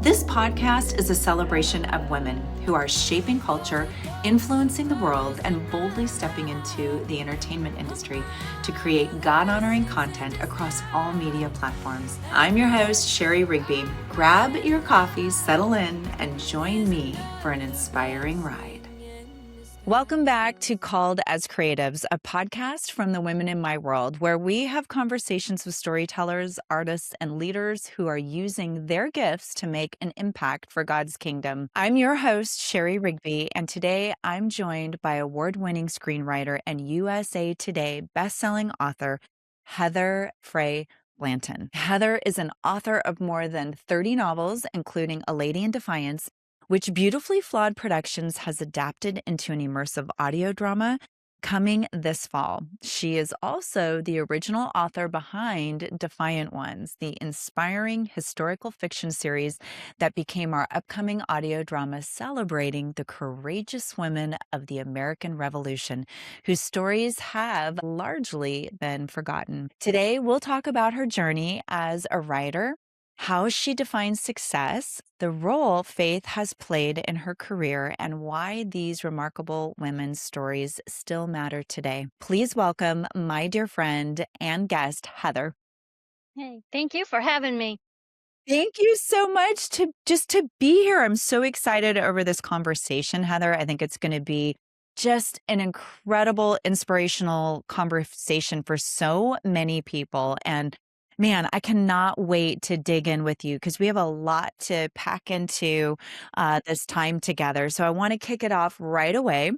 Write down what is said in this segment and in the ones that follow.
This podcast is a celebration of women who are shaping culture, influencing the world, and boldly stepping into the entertainment industry to create God-honoring content across all media platforms. I'm your host, Shari Rigby. Grab your coffee, settle in, and join me for an inspiring ride. Welcome back to Called as Creatives, a podcast from the Women in My World, where we have conversations with storytellers, artists, and leaders who are using their gifts to make an impact for God's kingdom. I'm your host, Shari Rigby, and today I'm joined by award-winning screenwriter and USA Today bestselling author, Heather Frey Blanton. Heather is an author of more than 30 novels, including A Lady in Defiance, which Beautifully Flawed Productions has adapted into an immersive audio drama coming this fall. She is also the original author behind Defiant Ones, the inspiring historical fiction series that became our upcoming audio drama celebrating the courageous women of the American Revolution, whose stories have largely been forgotten. Today, we'll talk about her journey as a writer, how she defines success, the role faith has played in her career, and why these remarkable women's stories still matter today. Please welcome my dear friend and guest, Heather. Hey, thank you for having me. Thank you so much to be here. I'm so excited over this conversation, Heather. I think it's going to be just an incredible, inspirational conversation for so many people. And man, I cannot wait to dig in with you because we have a lot to pack into this time together. So I want to kick it off right away.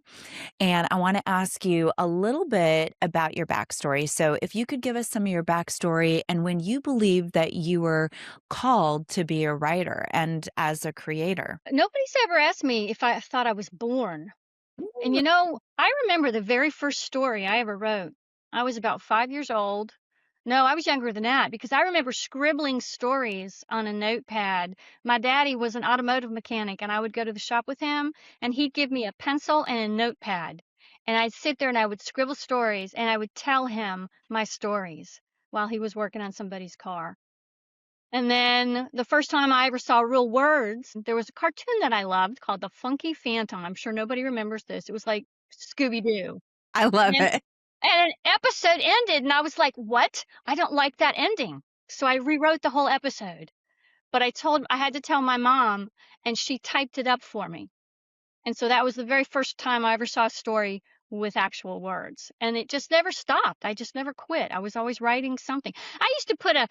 And I want to ask you a little bit about your backstory. So if you could give us some of your backstory and when you believe that you were called to be a writer and as a creator. Nobody's ever asked me if I thought I was born. And I remember the very first story I ever wrote. I was about 5 years old. No, I was younger than that because I remember scribbling stories on a notepad. My daddy was an automotive mechanic and I would go to the shop with him and he'd give me a pencil and a notepad. And I'd sit there and I would scribble stories and I would tell him my stories while he was working on somebody's car. And then the first time I ever saw real words, there was a cartoon that I loved called The Funky Phantom. I'm sure nobody remembers this. It was like Scooby-Doo. I love it. And an episode ended and I was like, what? I don't like that ending. So I rewrote the whole episode. But I had to tell my mom and she typed it up for me. And so that was the very first time I ever saw a story with actual words. And it just never stopped. I just never quit. I was always writing something. I used to put a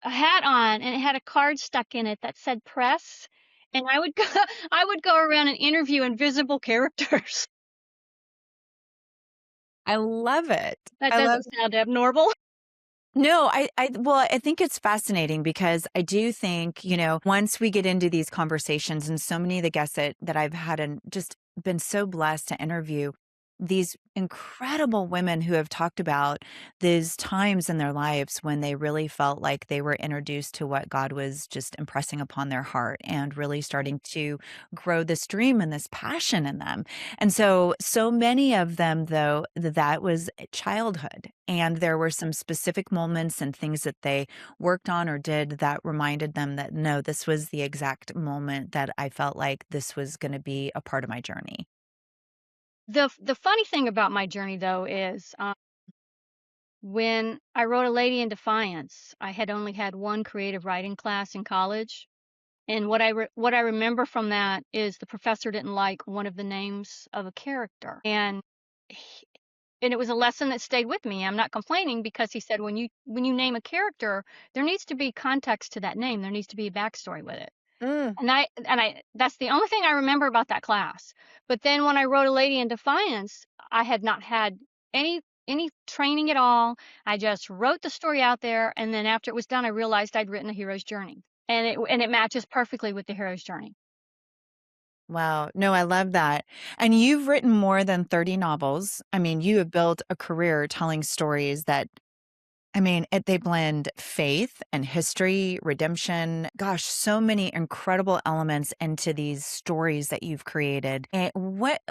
hat on and it had a card stuck in it that said press. And I would go around and interview invisible characters. I love it. That doesn't sound abnormal. No, I think it's fascinating because I do think, once we get into these conversations and so many of the guests that I've had and just been so blessed to interview, these incredible women who have talked about these times in their lives when they really felt like they were introduced to what God was just impressing upon their heart and really starting to grow this dream and this passion in them. And so many of them, though, that was childhood. And there were some specific moments and things that they worked on or did that reminded them that, no, this was the exact moment that I felt like this was going to be a part of my journey. The funny thing about my journey, though, is when I wrote A Lady in Defiance, I had only had one creative writing class in college. And what I remember from that is the professor didn't like one of the names of a character. And it was a lesson that stayed with me. I'm not complaining because he said, when you name a character, there needs to be context to that name. There needs to be a backstory with it. And I that's the only thing I remember about that class. But then when I wrote A Lady in Defiance, I had not had any training at all. I just wrote the story out there, and then after it was done, I realized I'd written a hero's journey, and it matches perfectly with the hero's journey. Wow. No, I love that. And you've written more than 30 novels. I mean, you have built a career telling stories that they blend faith and history, redemption. Gosh, so many incredible elements into these stories that you've created. And what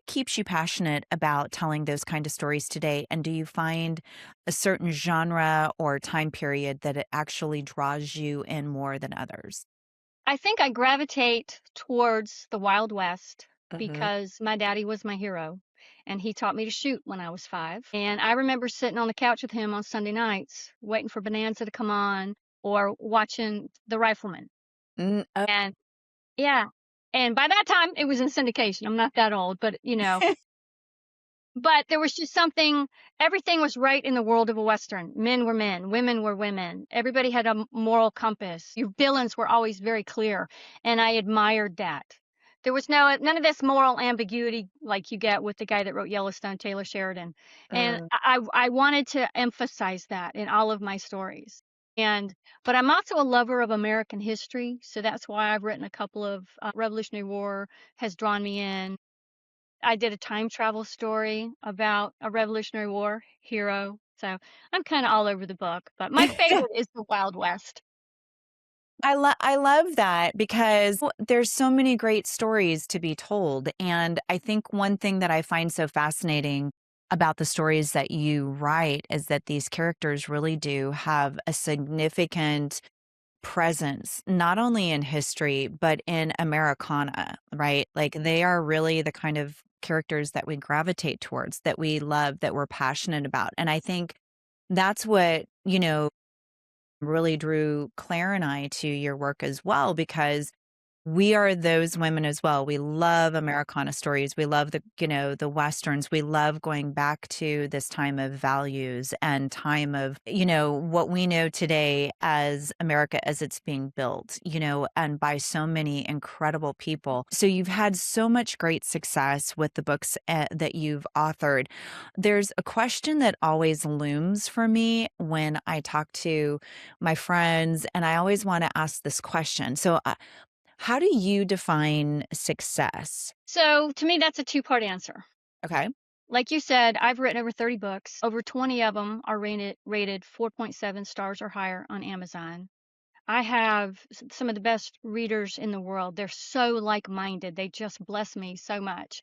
keeps you passionate about telling those kind of stories today? And do you find a certain genre or time period that it actually draws you in more than others? I think I gravitate towards the Wild West Mm-hmm. because my daddy was my hero and he taught me to shoot when I was 5. And I remember sitting on the couch with him on Sunday nights, waiting for Bonanza to come on or watching The Rifleman. Oh. And yeah. And by that time it was in syndication. I'm not that old, but but there was just something, everything was right in the world of a Western. Men were men, women were women. Everybody had a moral compass. Your villains were always very clear. And I admired that. There was none of this moral ambiguity like you get with the guy that wrote Yellowstone, Taylor Sheridan. And I wanted to emphasize that in all of my stories. But I'm also a lover of American history. So that's why I've written a couple of Revolutionary War has drawn me in. I did a time travel story about a Revolutionary War hero. So I'm kind of all over the book, but my favorite is the Wild West. I love that because there's so many great stories to be told. And I think one thing that I find so fascinating about the stories that you write is that these characters really do have a significant presence, not only in history, but in Americana, right? Like they are really the kind of characters that we gravitate towards, that we love, that we're passionate about. And I think that's what, really drew Claire and I to your work as well, because we are those women as well. We love Americana stories. We love the Westerns. We love going back to this time of values and time of, what we know today as America as it's being built, and by so many incredible people. So you've had so much great success with the books that you've authored. There's a question that always looms for me when I talk to my friends, and I always want to ask this question. So, how do you define success? So to me, that's a two-part answer. Okay. Like you said, I've written over 30 books. Over 20 of them are rated 4.7 stars or higher on Amazon. I have some of the best readers in the world. They're so like-minded. They just bless me so much.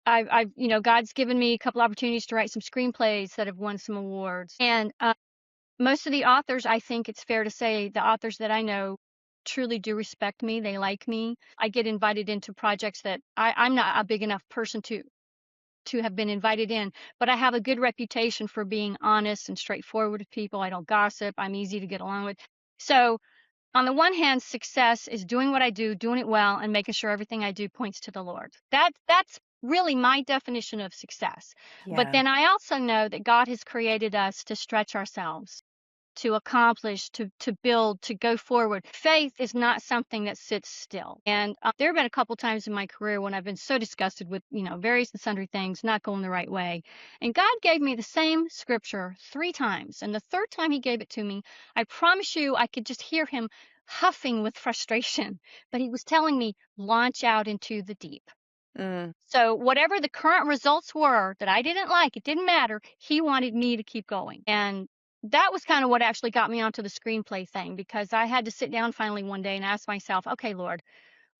God's given me a couple opportunities to write some screenplays that have won some awards. And most of the authors, I think it's fair to say, the authors that I know truly do respect me. They like me. I get invited into projects that I'm not a big enough person to have been invited in, but I have a good reputation for being honest and straightforward with people. I don't gossip. I'm easy to get along with. So on the one hand, success is doing what I do, doing it well, and making sure everything I do points to the Lord. That's really my definition of success. But Yeah. then I also know that God has created us to stretch ourselves, to accomplish, to build, to go forward. Faith is not something that sits still. And there have been a couple times in my career when I've been so disgusted with, various and sundry things not going the right way. And God gave me the same scripture 3 times. And the third time he gave it to me, I promise you, I could just hear him huffing with frustration. But he was telling me, launch out into the deep. So whatever the current results were that I didn't like, it didn't matter. He wanted me to keep going. And that was kind of what actually got me onto the screenplay thing, because I had to sit down finally one day and ask myself, okay, Lord,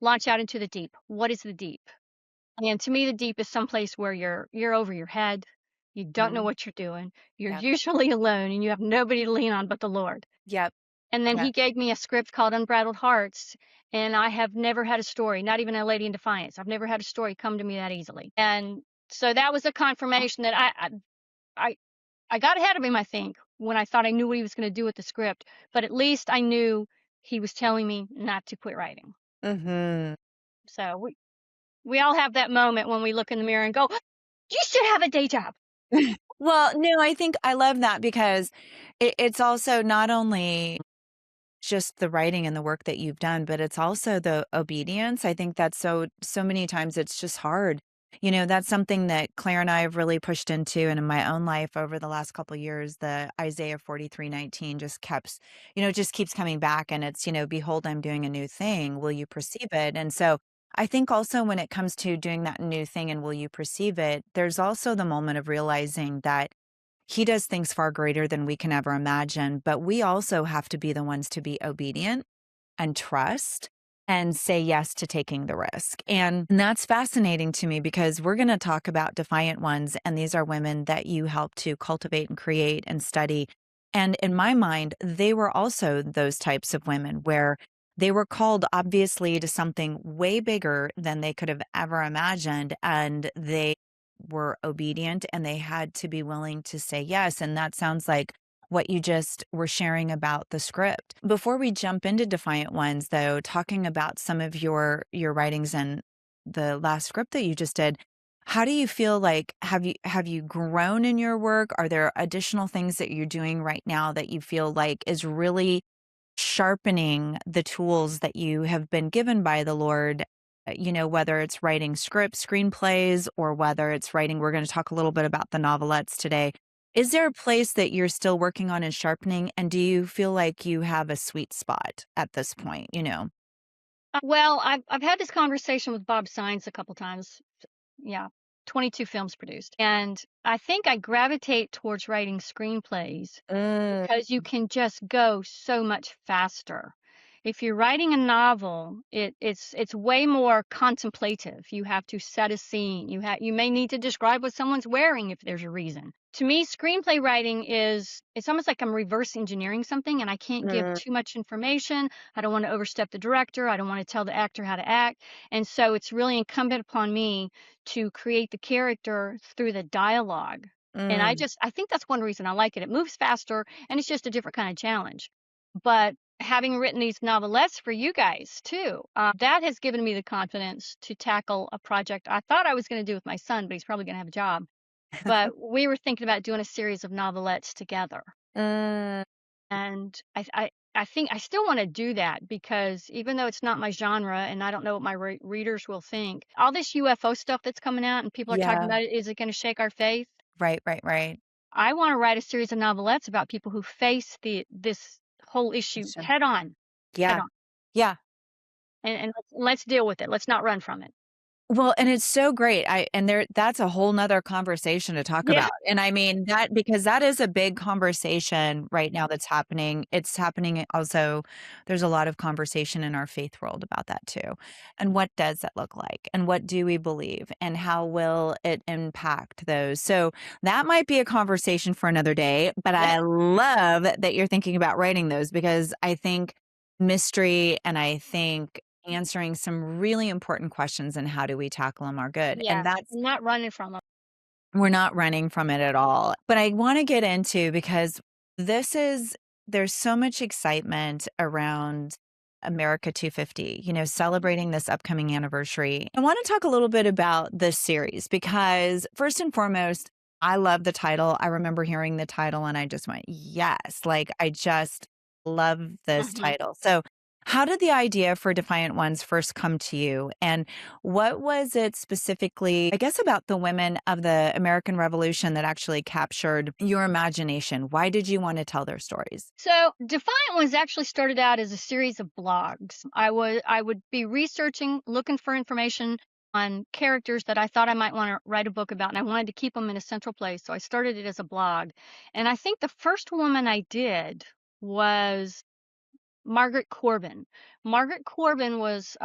launch out into the deep. What is the deep? And to me, the deep is someplace where you're over your head. You don't know what you're doing. You're Yep. usually alone and you have nobody to lean on but the Lord. Yep. And then Yep. he gave me a script called Unbridled Hearts. And I have never had a story, not even A Lady in Defiance. I've never had a story come to me that easily. And so that was a confirmation that I got ahead of him, I think, when I thought I knew what he was going to do with the script. But at least I knew he was telling me not to quit writing. Mm-hmm. So we all have that moment when we look in the mirror and go, you should have a day job. Well, no, I think I love that because it's also not only just the writing and the work that you've done, but it's also the obedience. I think that's so many times it's just hard. That's something that Claire and I have really pushed into, and in my own life over the last couple of years, the Isaiah 43:19 just keeps coming back, and it's, behold, I'm doing a new thing. Will you perceive it? And so I think also when it comes to doing that new thing and will you perceive it, there's also the moment of realizing that he does things far greater than we can ever imagine, but we also have to be the ones to be obedient and trust and say yes to taking the risk. And that's fascinating to me because we're going to talk about Defiant Ones, and these are women that you help to cultivate and create and study. And in my mind, they were also those types of women where they were called obviously to something way bigger than they could have ever imagined. And they were obedient and they had to be willing to say yes. And that sounds like what you just were sharing about the script. Before we jump into Defiant Ones, though, talking about some of your writings and the last script that you just did, how do you feel like have you grown in your work? Are there additional things that you're doing right now that you feel like is really sharpening the tools that you have been given by the Lord, whether it's writing scripts, screenplays, or whether it's writing, we're going to talk a little bit about the novelettes today. Is there a place that you're still working on and sharpening? And do you feel like you have a sweet spot at this point? Well, I've had this conversation with Bob Sines a couple times. Yeah, 22 films produced. And I think I gravitate towards writing screenplays Mm, because you can just go so much faster. If you're writing a novel, it's way more contemplative. You have to set a scene. You may need to describe what someone's wearing if there's a reason. To me, screenplay writing it's almost like I'm reverse engineering something and I can't give mm, too much information. I don't want to overstep the director. I don't want to tell the actor how to act. And so it's really incumbent upon me to create the character through the dialogue. And mm. I think that's one reason I like it. It moves faster and it's just a different kind of challenge. But having written these novelettes for you guys too, that has given me the confidence to tackle a project I thought I was going to do with my son, but he's probably going to have a job. But we were thinking about doing a series of novelettes together. Mm, And I think I still want to do that because even though it's not my genre and I don't know what my readers will think, all this UFO stuff that's coming out and people are talking yeah. about it, is it going to shake our faith? Right, right, right. I want to write a series of novelettes about people who face this whole issue Sure. head Yeah. on, Yeah. and let's deal with it. Let's not run from it. Well, and it's so great. That's a whole nother conversation to talk Yeah. about. And I mean that because that is a big conversation right now that's happening. It's happening also, there's a lot of conversation in our faith world about that too. And what does that look like? And what do we believe? And how will it impact those? So that might be a conversation for another day, but Yeah. I love that you're thinking about writing those because I think mystery and I think answering some really important questions and how do we tackle them are good. And Yes. that's Not running from them. we're not running from it at all. But I want to get into because this is there's so much excitement around America 250, celebrating this upcoming anniversary. I want to talk a little bit about this series because first and foremost, I love the title. I remember hearing the title and I just went, yes, like I just love this Mhm. title. So how did the idea for Defiant Ones first come to you? And what was it specifically, I guess, about the women of the American Revolution that actually captured your imagination? Why did you want to tell their stories? So Defiant Ones actually started out as a series of blogs. I would be researching, looking for information on characters that I thought I might want to write a book about, and I wanted to keep them in a central place. So I started it as a blog. And I think the first woman I did was Margaret Corbin. Margaret Corbin was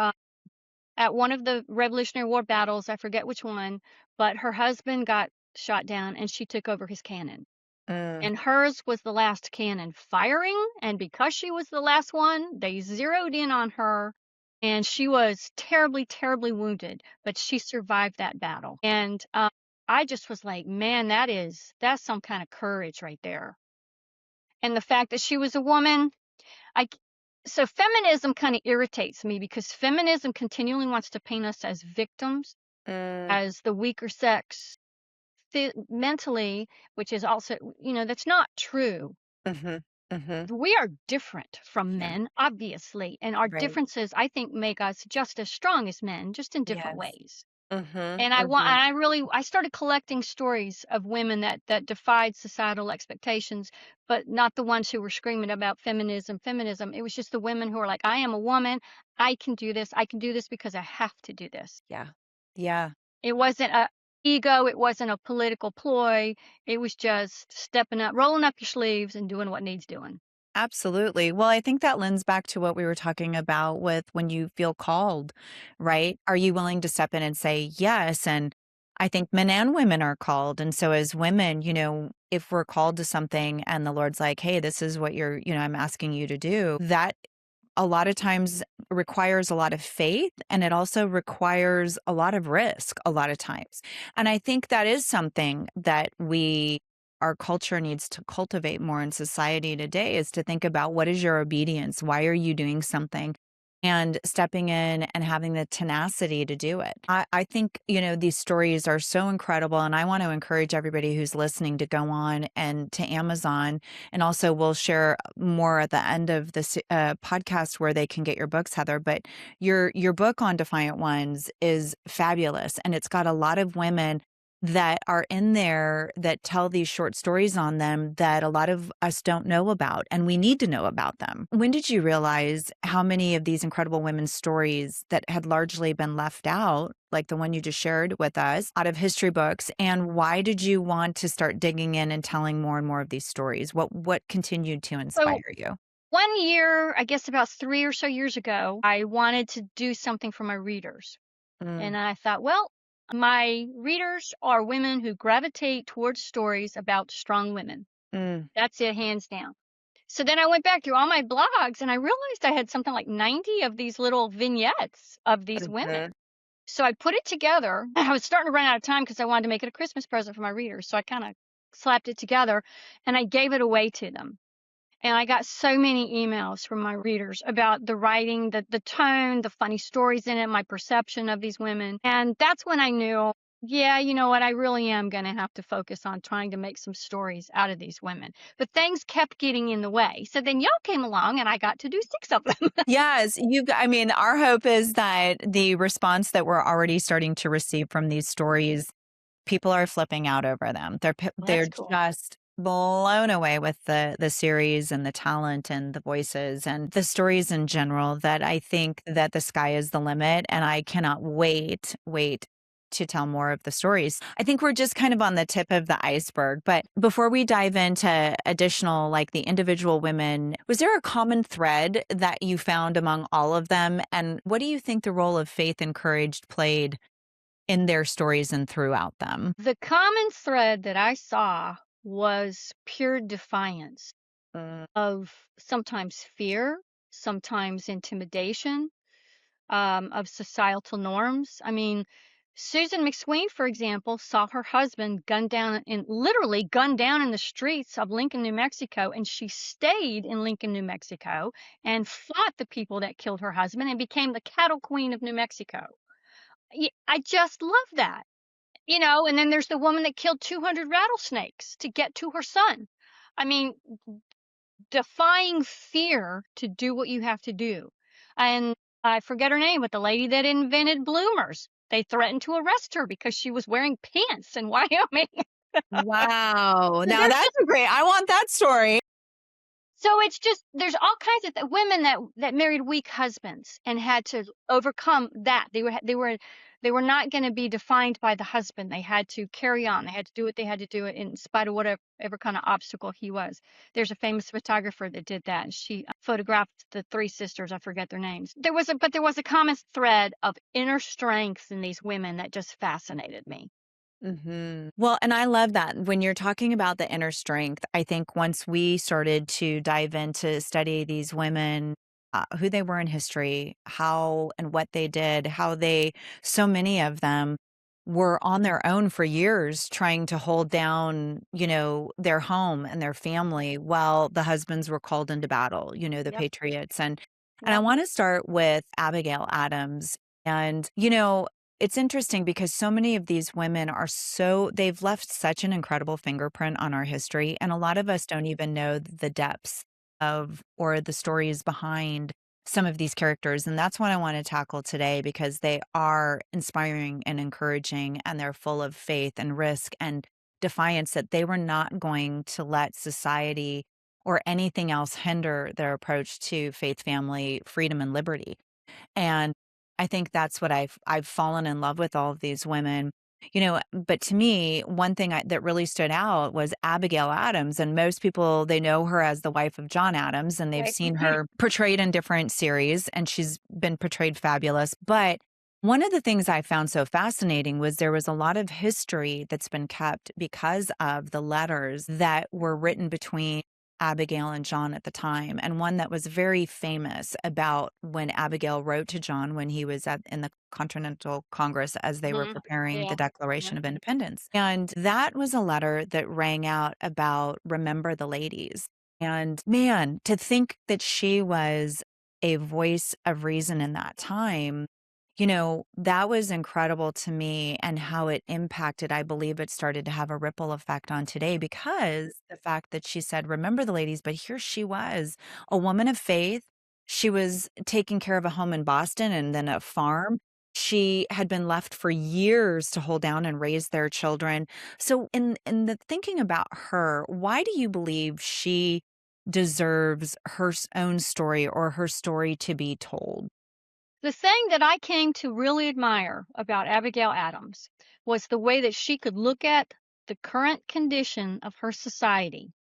at one of the Revolutionary War battles. I forget which one, but her husband got shot down and she took over his cannon. Mm, And hers was the last cannon firing. And because she was the last one, they zeroed in on her. And she was terribly, terribly wounded, but she survived that battle. And I just was like, man, that's some kind of courage right there. And the fact that she was a woman, I so feminism kind of irritates me because feminism continually wants to paint us as victims, mm, as the weaker sex, mentally, which is also, that's not true. mhm, mhm. We are different from Yeah, men, obviously, and our right. differences, I think, make us just as strong as men, just in different Yes. ways. Mhm, And mhm. I started collecting stories of women that defied societal expectations, but not the ones who were screaming about feminism, feminism. It was just the women who were like, I am a woman. I can do this. I can do this because I have to do this. Yeah. Yeah. It wasn't a ego. It wasn't a political ploy. It was just stepping up, rolling up your sleeves and doing what needs doing. Absolutely. Well, I think that lends back to what we were talking about with when you feel called, right? Are you willing to step in and say yes? And I think men and women are called. And so as women, if we're called to something and the Lord's like, hey, this is what I'm asking you to do, that a lot of times requires a lot of faith, and it also requires a lot of risk a lot of times. And I think that is something that our culture needs to cultivate more in society today, is to think about, what is your obedience? Why are you doing something? And stepping in and having the tenacity to do it. I think, these stories are so incredible. And I want to encourage everybody who's listening to go on and to Amazon. And also, we'll share more at the end of this podcast where they can get your books, Heather. But your book on Defiant Ones is fabulous. And it's got a lot of women that are in there that tell these short stories on them that a lot of us don't know about, and we need to know about them. When did you realize how many of these incredible women's stories that had largely been left out, like the one you just shared with us, out of history books, and why did you want to start digging in and telling more and more of these stories? What continued to inspire you? One year, I guess about 3 or so years ago, I wanted to do something for my readers. And I thought, well, my readers are women who gravitate towards stories about strong women. That's it, hands down. So then I went back through all my blogs and I realized I had something like 90 of these little vignettes of these women. So I put it together. I was starting to run out of time because I wanted to make it a Christmas present for my readers. So I kind of slapped it together and I gave it away to them. And I got so many emails from my readers about the writing, the tone, the funny stories in it, my perception of these women. And that's when I knew, yeah, you know what, I really am going to have to focus on trying to make some stories out of these women. But things kept getting in the way. So then y'all came along and I got to do 6 of them. Yes, our hope is that the response that we're already starting to receive from these stories, people are flipping out over them. They're Cool. just blown away with the series and the talent and the voices and the stories in general, that I think that the sky is the limit, and I cannot wait to tell more of the stories. I think we're just kind of on the tip of the iceberg. But before we dive into additional, like the individual women, was there a common thread that you found among all of them? And what do you think the role of faith and courage played in their stories and throughout them? The common thread that I saw was pure defiance of sometimes fear, sometimes intimidation, of societal norms. I mean, Susan McSween, for example, saw her husband literally gunned down in the streets of Lincoln, New Mexico, and she stayed in Lincoln, New Mexico, and fought the people that killed her husband and became the cattle queen of New Mexico. I just love that. And then there's the woman that killed 200 rattlesnakes to get to her son. I mean, defying fear to do what you have to do. And I forget her name, but the lady that invented bloomers, they threatened to arrest her because she was wearing pants in Wyoming. Wow. Now that's great. I want that story. So it's just, there's all kinds of women that married weak husbands and had to overcome that. They were not going to be defined by the husband. They had to carry on. They had to do what they had to do in spite of whatever kind of obstacle he was. There's a famous photographer that did that. She photographed the 3 sisters. I forget their names. There was a common thread of inner strength in these women that just fascinated me. Well, and I love that when you're talking about the inner strength. I think once we started to dive into study these women, who they were in history, how and what they did, so many of them were on their own for years trying to hold down, their home and their family while the husbands were called into battle, the patriots. And I want to start with Abigail Adams. And, it's interesting because so many of these women they've left such an incredible fingerprint on our history. And a lot of us don't even know the depths or the stories behind some of these characters. And that's what I want to tackle today, because they are inspiring and encouraging, and they're full of faith and risk and defiance, that they were not going to let society or anything else hinder their approach to faith, family, freedom, and liberty. And I think that's what I've fallen in love with all of these women. But to me, one thing that really stood out was Abigail Adams. And most people, they know her as the wife of John Adams, and they've seen her portrayed in different series, and she's been portrayed fabulous. But one of the things I found so fascinating was there was a lot of history that's been kept because of the letters that were written between Abigail and John at the time, and one that was very famous about when Abigail wrote to John when he was in the Continental Congress as they were Hmm. preparing the Yeah. Declaration Yeah. of Independence. And that was a letter that rang out about remember the ladies. And man, to think that she was a voice of reason in that time, that was incredible to me and how it impacted. I believe it started to have a ripple effect on today because the fact that she said, remember the ladies, but here she was, a woman of faith. She was taking care of a home in Boston and then a farm. She had been left for years to hold down and raise their children. So in the thinking about her, why do you believe she deserves her own story or her story to be told? The thing that I came to really admire about Abigail Adams was the way that she could look at the current condition of her society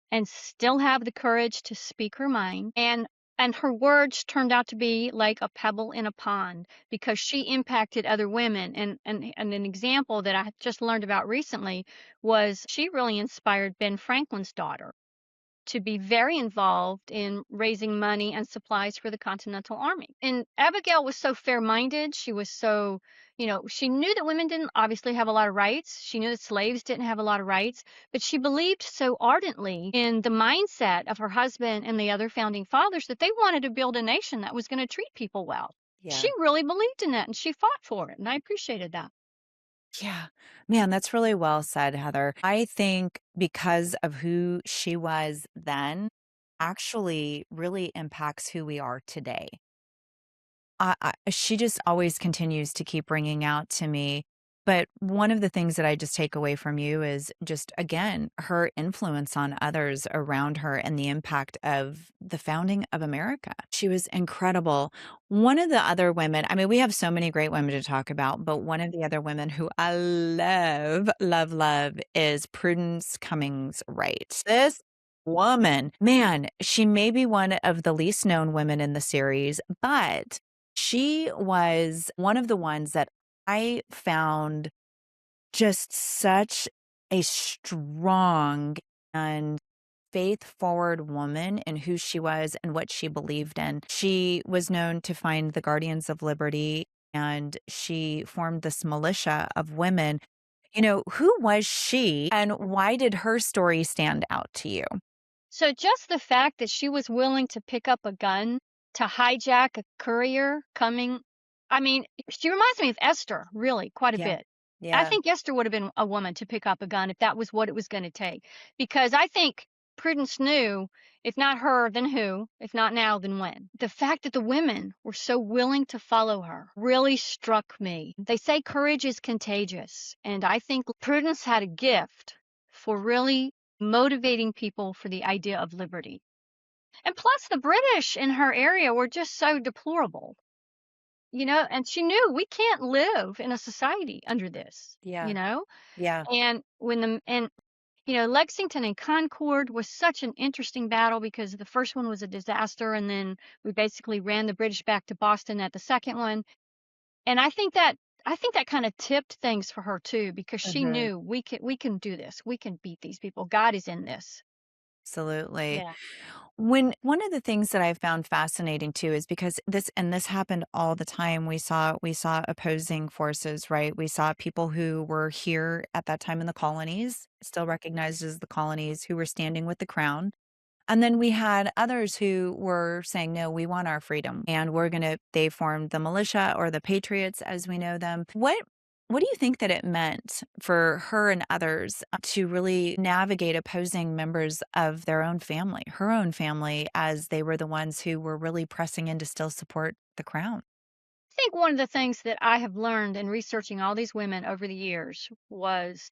and still have the courage to speak her mind, and her words turned out to be like a pebble in a pond because she impacted other women. And an example that I just learned about recently was she really inspired Ben Franklin's daughter to be very involved in raising money and supplies for the Continental Army. And Abigail was so fair-minded. She was so, she knew that women didn't obviously have a lot of rights. She knew that slaves didn't have a lot of rights, but she believed so ardently in the mindset of her husband and the other founding fathers that they wanted to build a nation that was going to treat people well. She Yeah. really believed in that and she fought for it. And I appreciated that. Yeah. Man, that's really well said, Heather. I think because of who she was then actually really impacts who we are today. She just always continues to keep ringing out to me. But one of the things that I just take away from you is just, again, her influence on others around her and the impact of the founding of America. She was incredible. One of the other women, I mean, we have so many great women to talk about, but one of the other women who I love, love, love is Prudence Cummings Wright. This woman, man, she may be one of the least known women in the series, but she was one of the ones that I found just such a strong and faith-forward woman in who she was and what she believed in. She was known to find the Guardians of Liberty, and she formed this militia of women. Who was she, and why did her story stand out to you? So just the fact that she was willing to pick up a gun to hijack a courier coming, I mean, she reminds me of Esther, really, quite a Yeah. bit. I Yeah. think Esther would have been a woman to pick up a gun if that was what it was going to take. Because I think Prudence knew, if not her, then who? If not now, then when? The fact that the women were so willing to follow her really struck me. They say courage is contagious. And I think Prudence had a gift for really motivating people for the idea of liberty. And plus, the British in her area were just so deplorable, and she knew we can't live in a society under this, Yeah. Yeah. and Lexington and Concord was such an interesting battle because the first one was a disaster, and then we basically ran the British back to Boston at the second one. And I think that kind of tipped things for her too, because she Mhm. knew we can do this. We can beat these people. God is in this. Absolutely. Yeah. When one of the things that I found fascinating too is because this happened all the time. We saw opposing forces, right? We saw people who were here at that time in the colonies, still recognized as the colonies, who were standing with the crown. And then we had others who were saying, no, we want our freedom. And they formed the militia or the patriots as we know them. What do you think that it meant for her and others to really navigate opposing members of their own family, her own family, as they were the ones who were really pressing in to still support the crown? I think one of the things that I have learned in researching all these women over the years was,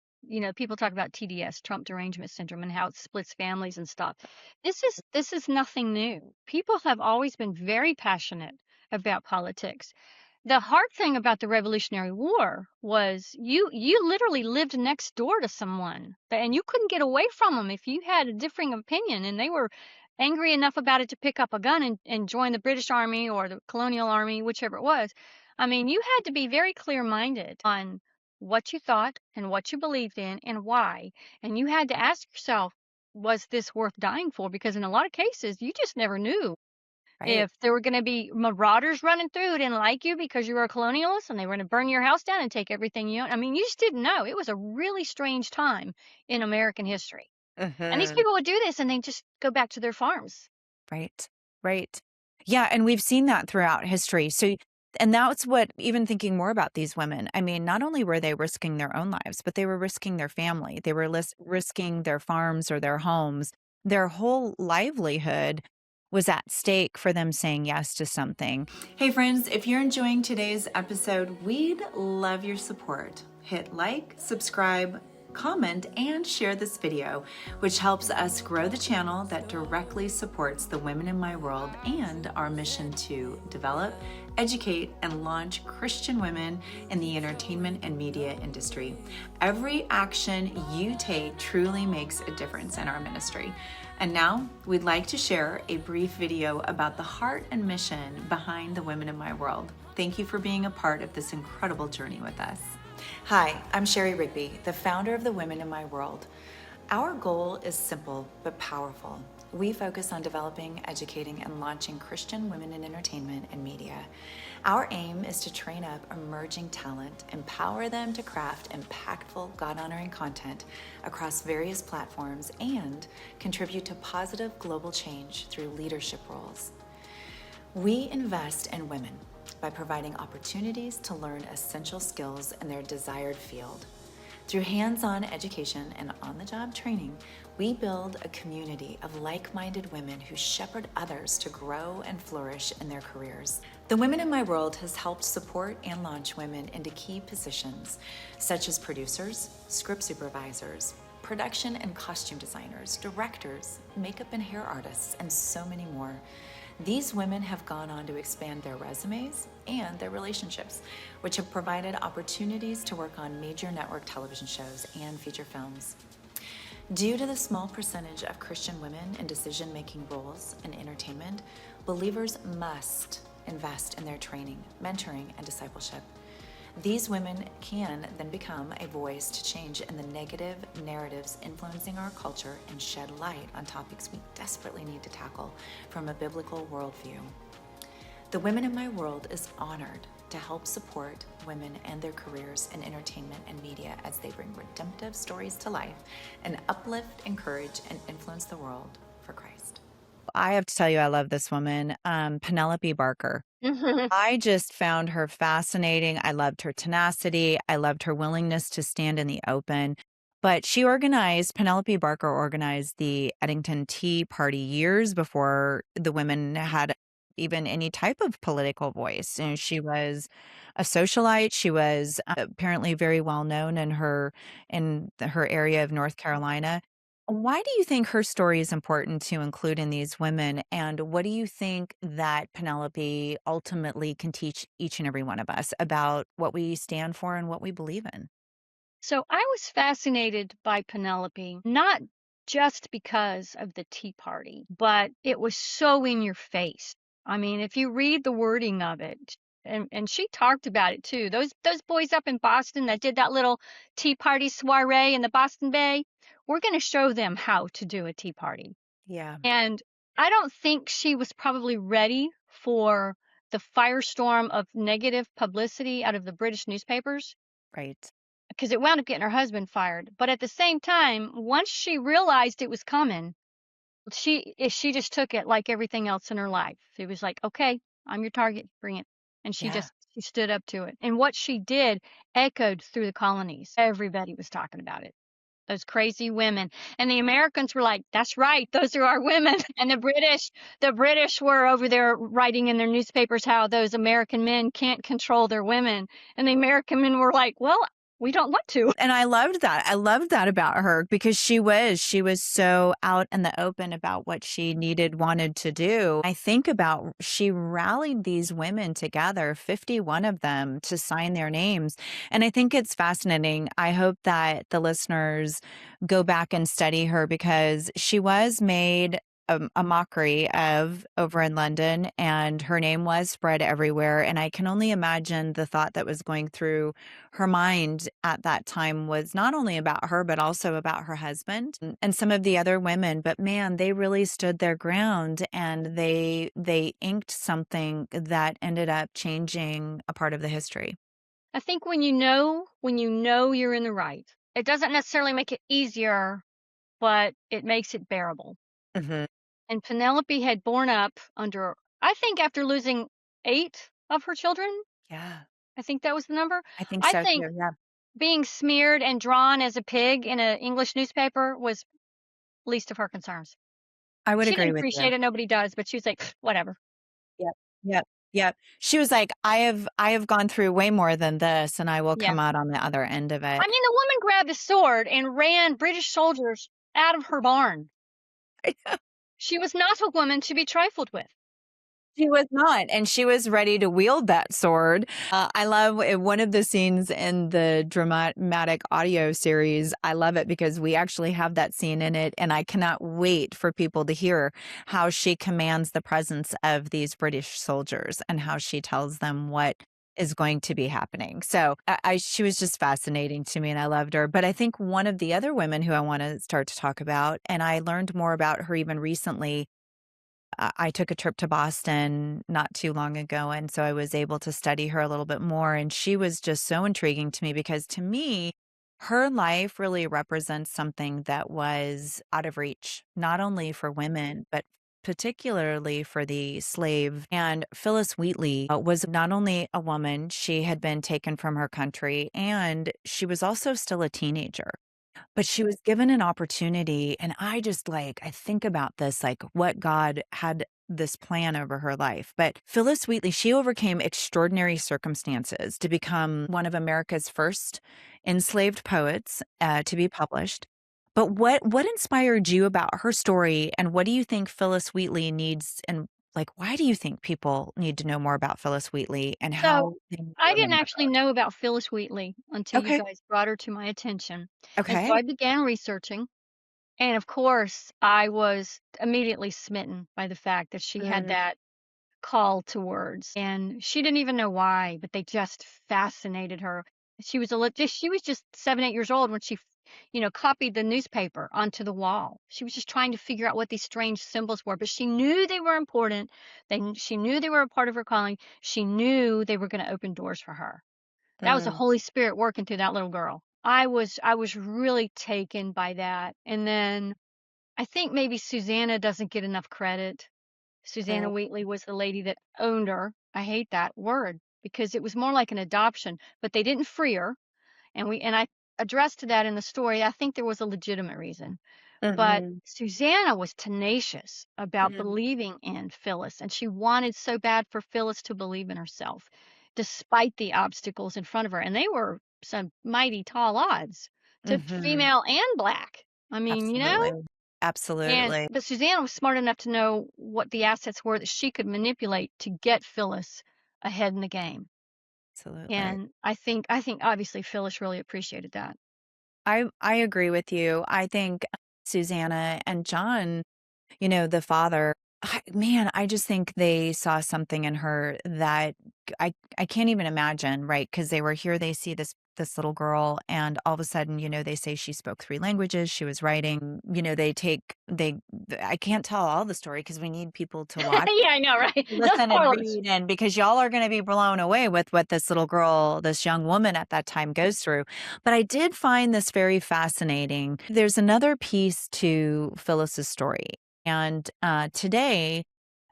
people talk about TDS, Trump derangement syndrome, and how it splits families and stuff. This is nothing new. People have always been very passionate about politics. The hard thing about the Revolutionary War was you literally lived next door to someone, and you couldn't get away from them if you had a differing opinion, and they were angry enough about it to pick up a gun and join the British Army or the colonial army, whichever it was. I mean, you had to be very clear-minded on what you thought and what you believed in and why. And you had to ask yourself, was this worth dying for? Because in a lot of cases, you just never knew Right. if there were going to be marauders running through who didn't like you because you were a colonialist and they were going to burn your house down and take everything you own. I mean, you just didn't know. It was a really strange time in American history. And these Mhm. people would do this and then just go back to their farms. Right. Right. Yeah, and we've seen that throughout history. So and that's what even thinking more about these women. I mean, not only were they risking their own lives, but they were risking their family. They were risking their farms or their homes. Their whole livelihood was at stake for them saying yes to something. Hey friends, if you're enjoying today's episode, we'd love your support. Hit like, subscribe, comment, and share this video, which helps us grow the channel that directly supports the women in my world and our mission to develop, educate, and launch Christian women in the entertainment and media industry. Every action you take truly makes a difference in our ministry. And now we'd like to share a brief video about the heart and mission behind the women in my world. Thank you for being a part of this incredible journey with us. Hi, I'm Shari Rigby, the founder of the Women in My World. Our goal is simple but powerful. We focus on developing, educating, and launching Christian women in entertainment and media. Our aim is to train up emerging talent, empower them to craft impactful, God-honoring content across various platforms, and contribute to positive global change through leadership roles. We invest in women by providing opportunities to learn essential skills in their desired field. Through hands-on education and on-the-job training, we build a community of like-minded women who shepherd others to grow and flourish in their careers. The Women in My World has helped support and launch women into key positions, such as producers, script supervisors, production and costume designers, directors, makeup and hair artists, and so many more. These women have gone on to expand their resumes and their relationships, which have provided opportunities to work on major network television shows and feature films. Due to the small percentage of Christian women in decision-making roles in entertainment, believers must invest in their training, mentoring, and discipleship. These women can then become a voice to change in the negative narratives influencing our culture and shed light on topics we desperately need to tackle from a biblical worldview. The Women in My World is honored to help support women and their careers in entertainment and media as they bring redemptive stories to life and uplift, encourage, and influence the world for Christ. I have to tell you, I love this woman, Penelope Barker. I just found her fascinating. I loved her tenacity. I loved her willingness to stand in the open. But Penelope Barker organized the Eddington Tea Party years before the women had even any type of political voice. And she was a socialite. She was apparently very well known in her area of North Carolina. Why do you think her story is important to include in these women? And what do you think that Penelope ultimately can teach each and every one of us about what we stand for and what we believe in? So I was fascinated by Penelope, not just because of the Tea Party, but it was so in your face. I mean, if you read the wording of it, and she talked about it too. Those boys up in Boston that did that little Tea Party soiree in the Boston Bay, we're going to show them how to do a Tea Party. Yeah, And I don't think she was probably ready for the firestorm of negative publicity out of the British newspapers, right. because it wound up getting her husband fired. But at the same time, once she realized it was coming, she just took it like everything else in her life. It was like, okay, I'm your target, bring it. And Yeah. she stood up to it. And what she did echoed through the colonies. Everybody was talking about it. Those crazy women. And the Americans were like, that's right, those are our women. And the British were over there writing in their newspapers how those American men can't control their women. And the American men were like, well, we don't want to. And I loved that. I loved that about her because she was so out in the open about what she wanted to do. I think about she rallied these women together, 51 of them, to sign their names. And I think it's fascinating. I hope that the listeners go back and study her because she was made a mockery of over in London, and her name was spread everywhere. And I can only imagine the thought that was going through her mind at that time was not only about her, but also about her husband and some of the other women. But man, they really stood their ground, and they inked something that ended up changing a part of the history. I think when you know you're in the right, it doesn't necessarily make it easier, but it makes it bearable. Hmm. And Penelope had borne up under, I think, after losing 8 of her children. Yeah, I think that was the number. I think I so think too. Yeah, being smeared and drawn as a pig in an English newspaper was least of her concerns. I would She agree didn't with you. appreciate it, nobody does, but she was like, whatever. Yep. Yep. Yep. She was like, I have gone through way more than this, and I will Yeah. come out on the other end of I it. mean, the woman grabbed a sword and ran British soldiers out of her barn. She was not a woman to be trifled with. She was not, and she was ready to wield that sword. I love one of the scenes in the dramatic audio series. I love it because we actually have that scene in it, and I cannot wait for people to hear how she commands the presence of these British soldiers and how she tells them what is going to be happening. So she was just fascinating to me, and I loved her. But I think one of the other women who I want to start to talk about, and I learned more about her even recently. I took a trip to Boston not too long ago, and so I was able to study her a little bit more, and she was just so intriguing to me because to me, her life really represents something that was out of reach, not only for women, but particularly for the slave. And Phillis Wheatley was not only a woman, she had been taken from her country, and she was also still a teenager. But she was given an opportunity, and I just, like, I think about this, like, what God had this plan over her life. But Phillis Wheatley, she overcame extraordinary circumstances to become one of America's first enslaved poets, to be published. But what inspired you about her story, and what do you think Phillis Wheatley needs, and, like, why do you think people need to know more about Phillis Wheatley and So how they need to I didn't remember actually her? know about Phillis Wheatley until you Okay, guys brought her to my attention. And so okay. I began researching. And of course, I was immediately smitten by the fact that she had Mm, that call to words. And she didn't even know why, but they just fascinated her. She was just 7, 8 years old when she copied the newspaper onto the wall. She was just trying to figure out what these strange symbols were, but she knew they were important. She knew they were a part of her calling. She knew they were going to open doors for her. That was the mm, Holy Spirit working through that little girl. I was really taken by that. And then I think maybe Susanna doesn't get enough credit. Susanna mm, Wheatley was the lady that owned her. I hate that word because it was more like an adoption, but they didn't free her. And I addressed that in the story. I think there was a legitimate reason. But mhm. Susanna was tenacious about Mhm, believing in Phyllis, and she wanted so bad for Phyllis to believe in herself, despite the obstacles in front of her. And they were some mighty tall odds to mhm. female and black. I mean. Absolutely. And Absolutely. but Susanna was smart enough to know what the assets were that she could manipulate to get Phyllis ahead in the game. Absolutely. And I think obviously Phyllis really appreciated that. I agree with you. I think Susanna and John, the father, man, I just think they saw something in her that I can't even imagine, right? Because they were here, they see this little girl, and all of a sudden, they say she spoke 3 languages, she was writing, I can't tell all the story because we need people to watch. Yeah, I know, right? No Listen and spoilers. read, and because y'all are gonna be blown away with what this little girl, this young woman at that time goes through. But I did find this very fascinating. There's another piece to Phyllis's story, and, today,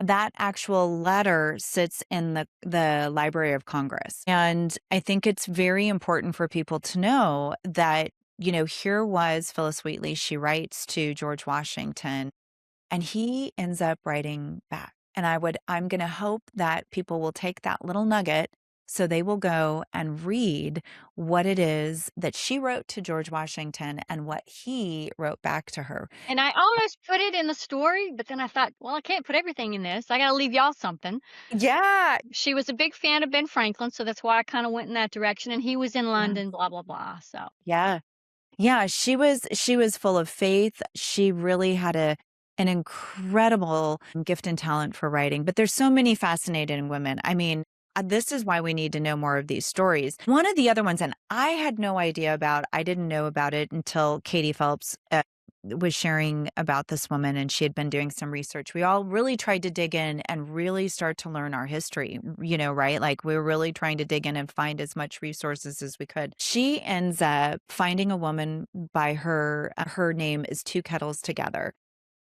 that actual letter sits in the Library of Congress, and I think it's very important for people to know that, here was Phillis Wheatley, she writes to George Washington, and he ends up writing back. And I'm going to hope that people will take that little nugget so they will go and read what it is that she wrote to George Washington and what he wrote back to her. And I almost put it in the story, but then I thought, well, I can't put everything in this. I got to leave y'all something. Yeah. She was a big fan of Ben Franklin, so that's why I kind of went in that direction. And he was in Yeah. London, blah, blah, blah. So, Yeah. Yeah, she was full of faith. She really had an incredible gift and talent for writing, but there's so many fascinating women. I mean, this is why we need to know more of these stories. One of the other ones, and I had no idea about, I didn't know about it until Katie Phelps was sharing about this woman, and she had been doing some research. We all really tried to dig in and really start to learn our history, right? Like we were really trying to dig in and find as much resources as we could. She ends up finding a woman by her name is Two Kettles Together.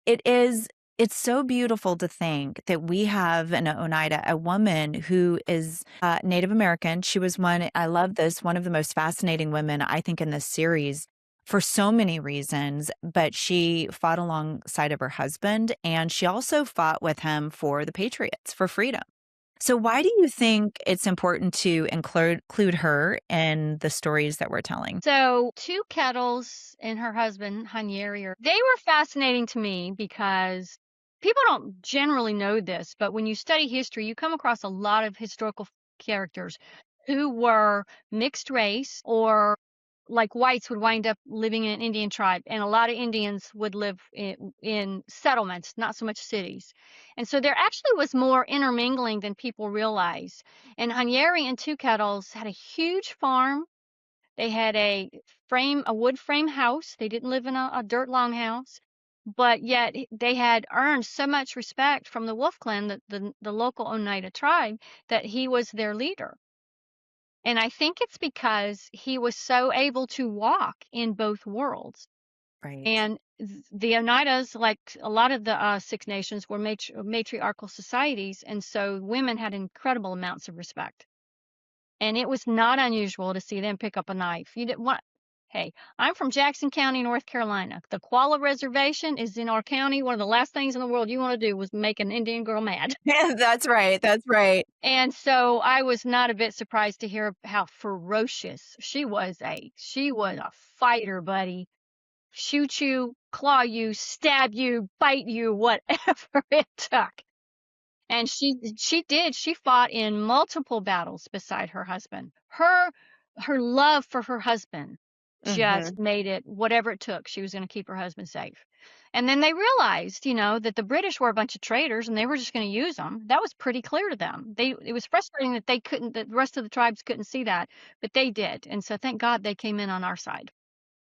It's so beautiful to think that we have in Oneida a woman who is Native American. She was I love this, one of the most fascinating women, I think, in this series for so many reasons, but she fought alongside of her husband, and she also fought with him for the Patriots, for freedom. So why do you think it's important to include her in the stories that we're telling? So Two Kettles and her husband, Hanyeri, they were fascinating to me because people don't generally know this, but when you study history, you come across a lot of historical characters who were mixed race, or like whites would wind up living in an Indian tribe, and a lot of Indians would live in settlements, not so much cities. And so there actually was more intermingling than people realize. And Hanyeri and Two Kettles had a huge farm. They had a wood frame house. They didn't live in a dirt longhouse, but yet they had earned so much respect from the Wolf Clan, the local Oneida tribe, that he was their leader. And I think it's because he was so able to walk in both worlds. Right. And the Oneidas, like a lot of the Six Nations, were matriarchal societies, and so women had incredible amounts of respect. And it was not unusual to see them pick up a knife. You didn't want. Hey, I'm from Jackson County, North Carolina. The Qualla Reservation is in our county. One of the last things in the world you want to do was make an Indian girl mad. That's right. That's right. And so I was not a bit surprised to hear how ferocious she was. She was a fighter, buddy. Shoot you, claw you, stab you, bite you, whatever it took. And she did. She fought in multiple battles beside her husband. Her love for her husband just made it whatever it took. She was going to keep her husband safe. And then they realized, that the British were a bunch of traitors and they were just going to use them. That was pretty clear to them. It was frustrating that the rest of the tribes couldn't see that, but they did. And so thank God they came in on our side.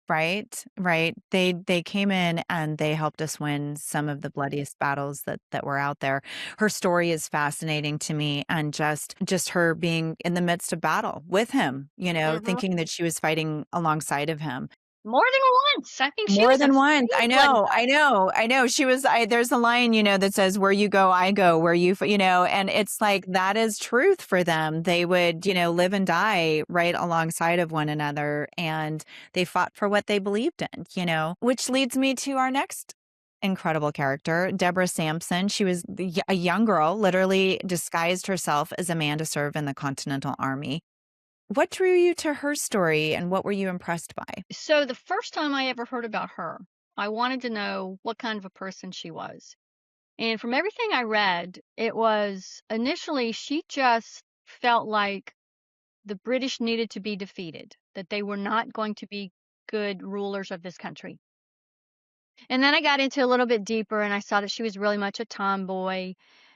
Right, right. They came in and they helped us win some of the bloodiest battles that were out there. Her story is fascinating to me, and just her being in the midst of battle with him, thinking that she was fighting alongside of him. More than once. I think she More was than a once. I bloody know. She was, there's a line, that says, where you go, I go, where and it's like, that is truth for them. They would, live and die right alongside of one another. And they fought for what they believed in, which leads me to our next incredible character, Deborah Sampson. She was a young girl, literally disguised herself as a man to serve in the Continental Army. What drew you to her story, and what were you impressed by? So the first time I ever heard about her, I wanted to know what kind of a person she was. And from everything I read, it was initially she just felt like the British needed to be defeated, that they were not going to be good rulers of this country. And then I got into a little bit deeper and I saw that she was really much a tomboy.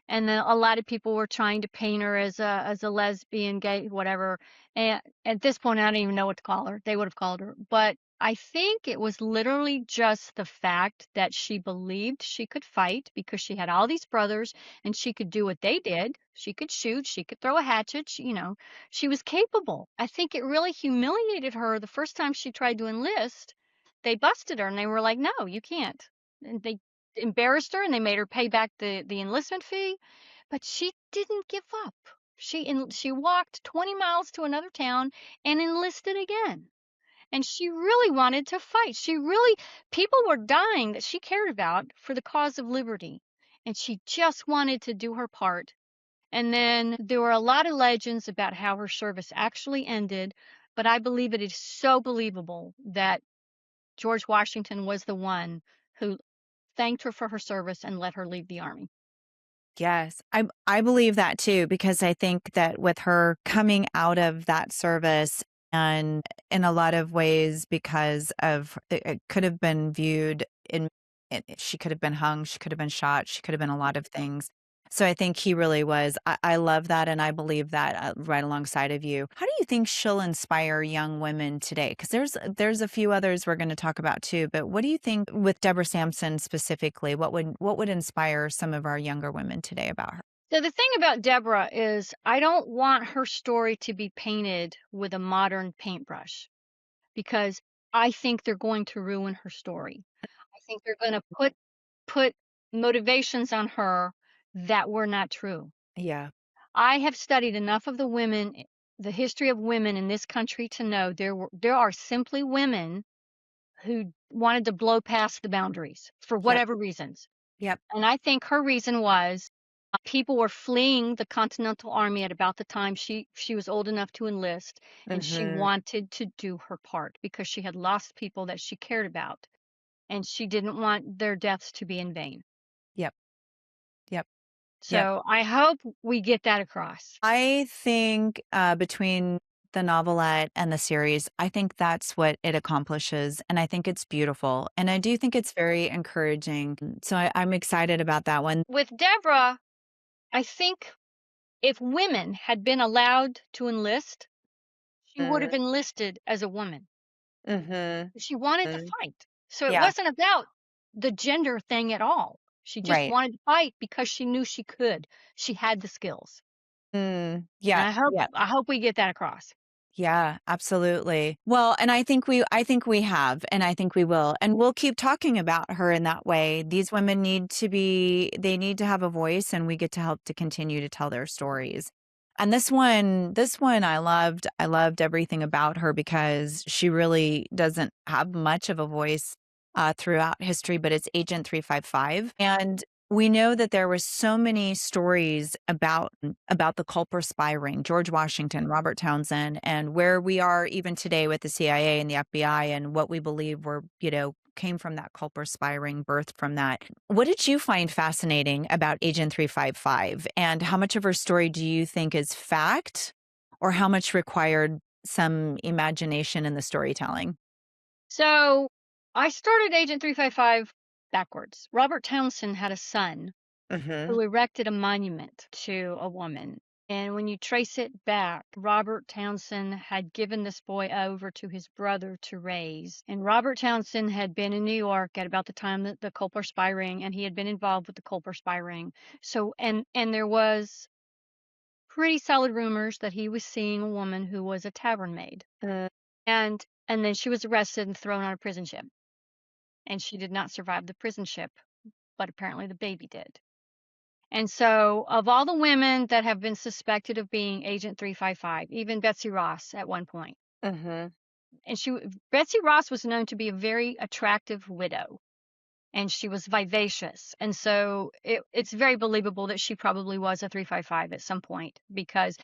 And then a lot of people were trying to paint her as a lesbian, gay, whatever. And at this point, I don't even know what to call her. They would have called her. But I think it was literally just the fact that she believed she could fight because she had all these brothers and she could do what they did. She could shoot, she could throw a hatchet, she was capable. I think it really humiliated her the first time she tried to enlist. They busted her and they were like, no, you can't. And they embarrassed her and they made her pay back the enlistment fee, but she didn't give up. She walked 20 miles to another town and enlisted again. And she really wanted to fight. People were dying that she cared about for the cause of liberty. And she just wanted to do her part. And then there were a lot of legends about how her service actually ended, but I believe it is so believable that George Washington was the one who thanked her for her service and let her leave the army. Yes, I believe that too, because I think that with her coming out of that service, and in a lot of ways because of it could have been viewed she could have been hung, she could have been shot, she could have been a lot of things. So I think he really was. I love that, and I believe that right alongside of you. How do you think she'll inspire young women today? Because there's a few others we're going to talk about too. But what do you think with Deborah Sampson specifically? What would inspire some of our younger women today about her? So the thing about Deborah is I don't want her story to be painted with a modern paintbrush because I think they're going to ruin her story. I think they're going to put motivations on her that were not true. Yeah. I have studied enough of the history of women in this country to know there are simply women who wanted to blow past the boundaries for Yep. whatever reasons. Yep. And I think her reason was people were fleeing the Continental Army at about the time she was old enough to enlist, and she wanted to do her part because she had lost people that she cared about, and she didn't want their deaths to be in vain. Yep. Yep. Yep. So I hope we get that across. I think between the novelette and the series, I think that's what it accomplishes. And I think it's beautiful. And I do think it's very encouraging. So I'm excited about that one. With Deborah, I think if women had been allowed to enlist, she would have enlisted as a woman. Mm-hmm. She wanted to fight. So it Yeah. wasn't about the gender thing at all. She just Right. wanted to fight because she knew she could. She had the skills. And Yeah. I hope we get that across. Yeah, absolutely. Well, and I think we have, and I think we will, and we'll keep talking about her in that way. These women they need to have a voice, and we get to help to continue to tell their stories. And this one I loved everything about her because she really doesn't have much of a voice throughout history, but it's Agent 355. And we know that there were so many stories about the Culper spy ring, George Washington, Robert Townsend, and where we are even today with the CIA and the FBI and what we believe came from that Culper spy ring, birthed from that. What did you find fascinating about Agent 355? And how much of her story do you think is fact, or how much required some imagination in the storytelling? So I started Agent 355 backwards. Robert Townsend had a son who erected a monument to a woman. And when you trace it back, Robert Townsend had given this boy over to his brother to raise. And Robert Townsend had been in New York at about the time that the Culper spy ring, and he had been involved with the Culper spy ring. So, and there was pretty solid rumors that he was seeing a woman who was a tavern maid. And then she was arrested and thrown on a prison ship. And she did not survive the prison ship, but apparently the baby did. And so, of all the women that have been suspected of being Agent 355, even Betsy Ross at one point, and Betsy Ross was known to be a very attractive widow, and she was vivacious. And so, it's very believable that she probably was a 355 at some point, because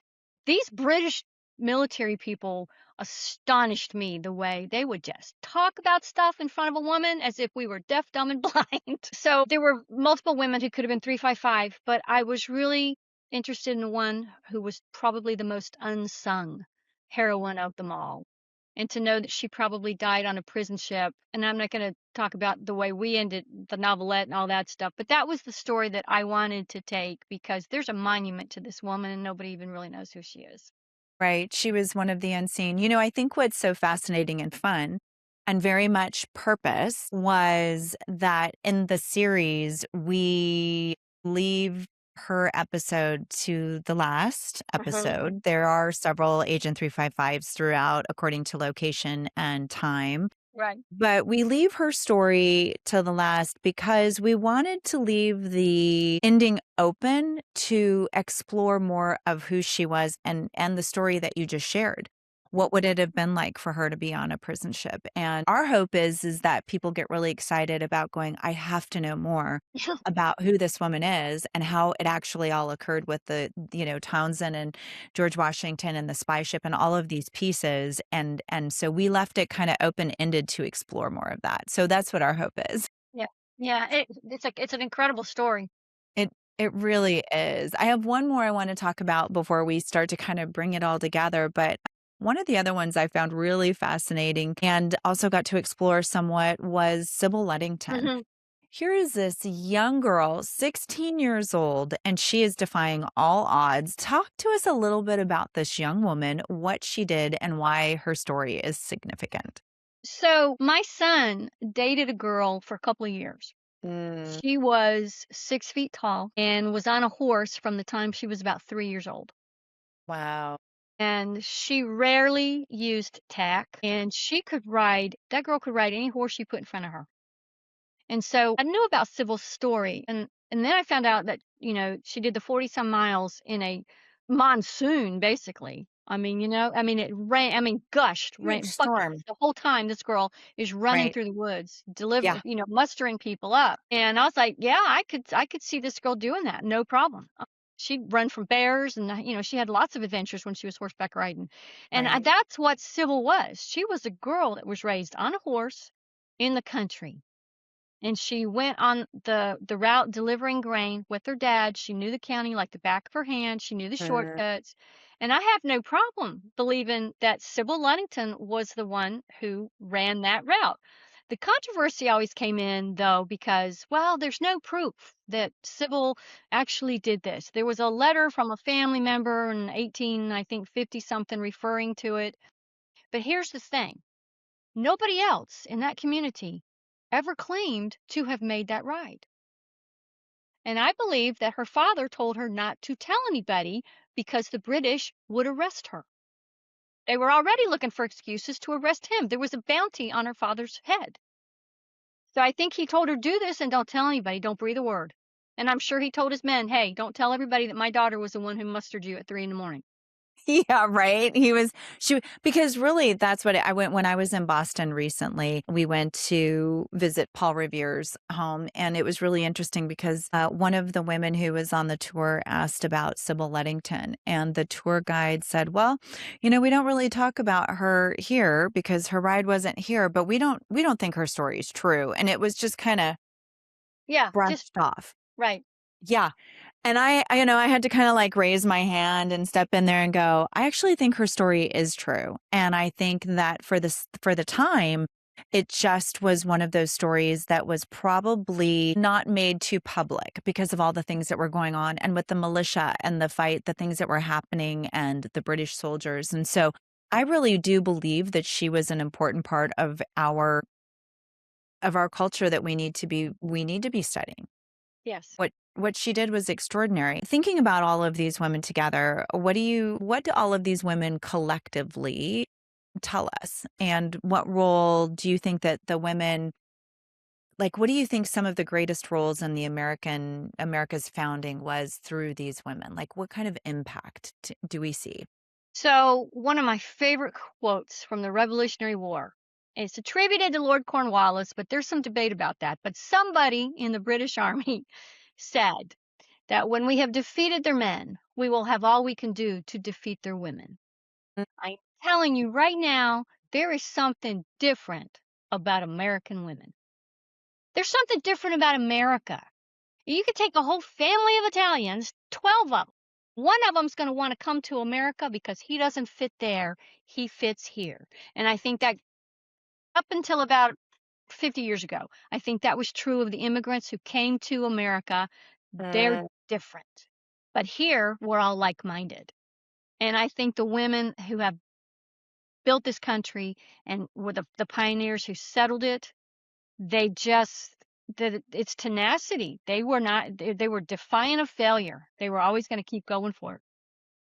these British military people astonished me the way they would just talk about stuff in front of a woman as if we were deaf, dumb, and blind. So there were multiple women who could have been 355, but I was really interested in one who was probably the most unsung heroine of them all. And to know that she probably died on a prison ship. And I'm not going to talk about the way we ended the novelette and all that stuff, but that was the story that I wanted to take, because there's a monument to this woman and nobody even really knows who she is. Right. She was one of the unseen. I think what's so fascinating and fun and very much purpose was that in the series, we leave her episode to the last episode. There are several Agent 355s throughout, according to location and time. Right. But we leave her story to the last because we wanted to leave the ending open to explore more of who she was and the story that you just shared. What would it have been like for her to be on a prison ship? And our hope is that people get really excited about going, I have to know more about who this woman is and how it actually all occurred with Townsend and George Washington and the spy ship and all of these pieces. And so we left it kind of open-ended to explore more of that. So that's what our hope is. Yeah. Yeah. It's an incredible story. It really is. I have one more I want to talk about before we start to kind of bring it all together, but one of the other ones I found really fascinating and also got to explore somewhat was Sybil Ludington. Here is this young girl, 16 years old, and she is defying all odds. Talk to us a little bit about this young woman, what she did, and why her story is significant. So my son dated a girl for a couple of years. Mm. She was 6 feet tall and was on a horse from the time she was about 3 years old. Wow. And she rarely used tack, and that girl could ride any horse you put in front of her. And so I knew about Sybil's story, and then I found out that, she did the 40 some miles in a monsoon, basically. It rain, gushed Huge rain, buckets storm. the whole time this girl is running Right. through the woods, Yeah. mustering people up. And I was like, yeah, I could see this girl doing that, no problem. She'd run from bears, and she had lots of adventures when she was horseback riding. And Right. that's what Sybil was. She was a girl that was raised on a horse in the country, and she went on the route delivering grain with her dad. She knew the county like the back of her hand. She knew the Mm. shortcuts. And I have no problem believing that Sybil Ludington was the one who ran that route. The controversy always came in, though, because, well, there's no proof that Sybil actually did this. There was a letter from a family member in 18, I think 50 something, referring to it. But here's the thing. Nobody else in that community ever claimed to have made that ride. And I believe that her father told her not to tell anybody because the British would arrest her. They were already looking for excuses to arrest him. There was a bounty on her father's head. So I think he told her, do this and don't tell anybody, don't breathe a word. And I'm sure he told his men, hey, don't tell everybody that my daughter was the one who mustered you at 3 a.m. Yeah, right. Because really that's what I went when I was in Boston recently. We went to visit Paul Revere's home, and it was really interesting because one of the women who was on the tour asked about Sybil Ludington, and the tour guide said, "Well, we don't really talk about her here because her ride wasn't here, but we don't think her story is true." And it was just kind of Yeah, just brushed off. right. Yeah. And I had to kind of like raise my hand and step in there and go, I actually think her story is true. And I think that for the time, it just was one of those stories that was probably not made too public because of all the things that were going on and with the militia and the fight, the things that were happening and the British soldiers. And so I really do believe that she was an important part of our culture that we need to be studying. Yes. What she did was extraordinary. Thinking about all of these women together, what do all of these women collectively tell us? And what role do you think that the women, like, what do you think some of the greatest roles in the America's founding was through these women? Like, what kind of impact do we see? So, one of my favorite quotes from the Revolutionary War. It's attributed to Lord Cornwallis, but there's some debate about that. But somebody in the British Army said that when we have defeated their men, we will have all we can do to defeat their women. I'm telling you right now, there is something different about American women. There's something different about America. You could take a whole family of Italians, 12 of them. One of them's going to want to come to America because he doesn't fit there. He fits here. And I think that up until about 50 years ago, I think that was true of the immigrants who came to America. They're different. But here, we're all like minded. And I think the women who have built this country and were the pioneers who settled it, they just that it's tenacity. They were not they were defiant of failure. They were always going to keep going for it,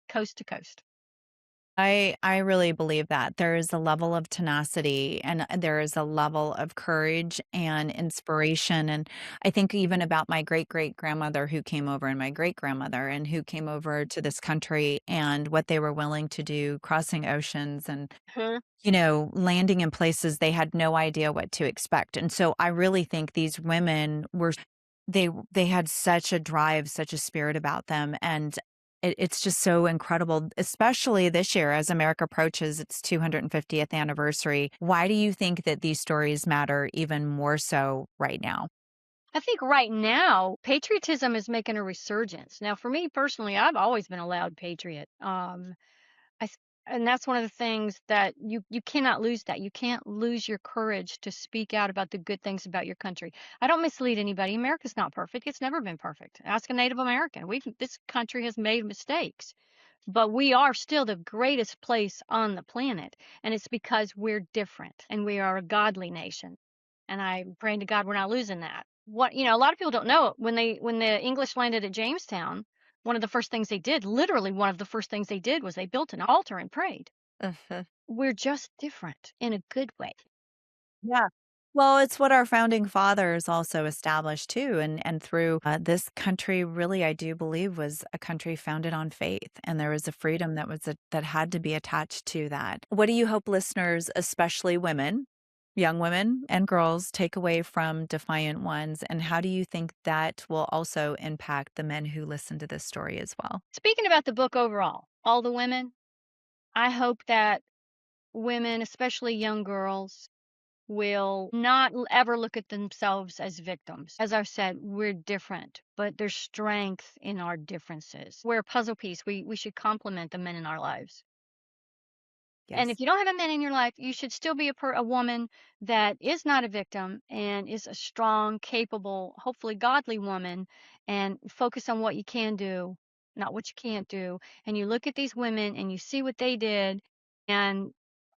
coast to coast. I really believe that there is a level of tenacity and there is a level of courage and inspiration. And I think even about my great great grandmother who came over and my great grandmother and who came over to this country and what they were willing to do, crossing oceans and Mhm. landing in places they had no idea what to expect. And so I really think these women they had such a drive, such a spirit about them. And it's just so incredible, especially this year as America approaches its 250th anniversary. Why do you think that these stories matter even more so right now? I think right now patriotism is making a resurgence. Now, for me personally, I've always been a loud patriot. I And that's one of the things that you cannot lose that. You can't lose your courage to speak out about the good things about your country. I don't mislead anybody. America's not perfect. It's never been perfect. Ask a Native American. This country has made mistakes, but we are still the greatest place on the planet, and it's because we're different and we are a godly nation. And I'm praying to God we're not losing that. A lot of people don't know when the English landed at Jamestown, one of the first things they did, literally one of the first things they did was they built an altar and prayed. Mhm. We're just different in a good way. Yeah. Well, it's what our founding fathers also established too, and through this country, really, I do believe was a country founded on faith, and there was a freedom that had to be attached to that. What do you hope listeners, especially women, young women and girls, take away from Defiant Ones, and how do you think that will also impact the men who listen to this story as well? Speaking about the book overall, all the women, I hope that women, especially young girls, will not ever look at themselves as victims. As I've said, we're different, but there's strength in our differences. We're a puzzle piece. We should complement the men in our lives. And Yes. if you don't have a man in your life, you should still be a woman that is not a victim and is a strong, capable, hopefully godly woman, and focus on what you can do, not what you can't do. And you look at these women and you see what they did, and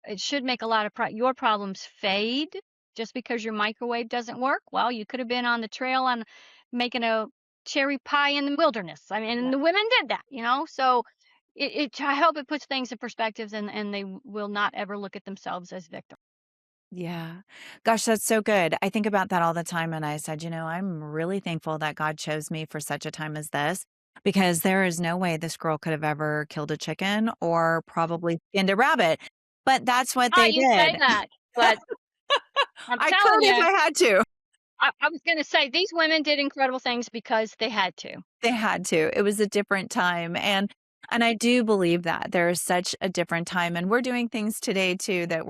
it should make a lot of your problems fade just because your microwave doesn't work. Well, you could have been on the trail on making a cherry pie in the wilderness. I mean, and the women did that. So I hope it puts things in perspectives, and they will not ever look at themselves as victims. Yeah. Gosh, that's so good. I think about that all the time. And I said, I'm really thankful that God chose me for such a time as this, because there is no way this girl could have ever killed a chicken or probably skinned a rabbit. But that's what Ah, they you say did. that, but I'm I telling could if you, I had to. I was going to say these women did incredible things because they had to. They had to. It was a different time, and I do believe that there is such a different time, and we're doing things today too that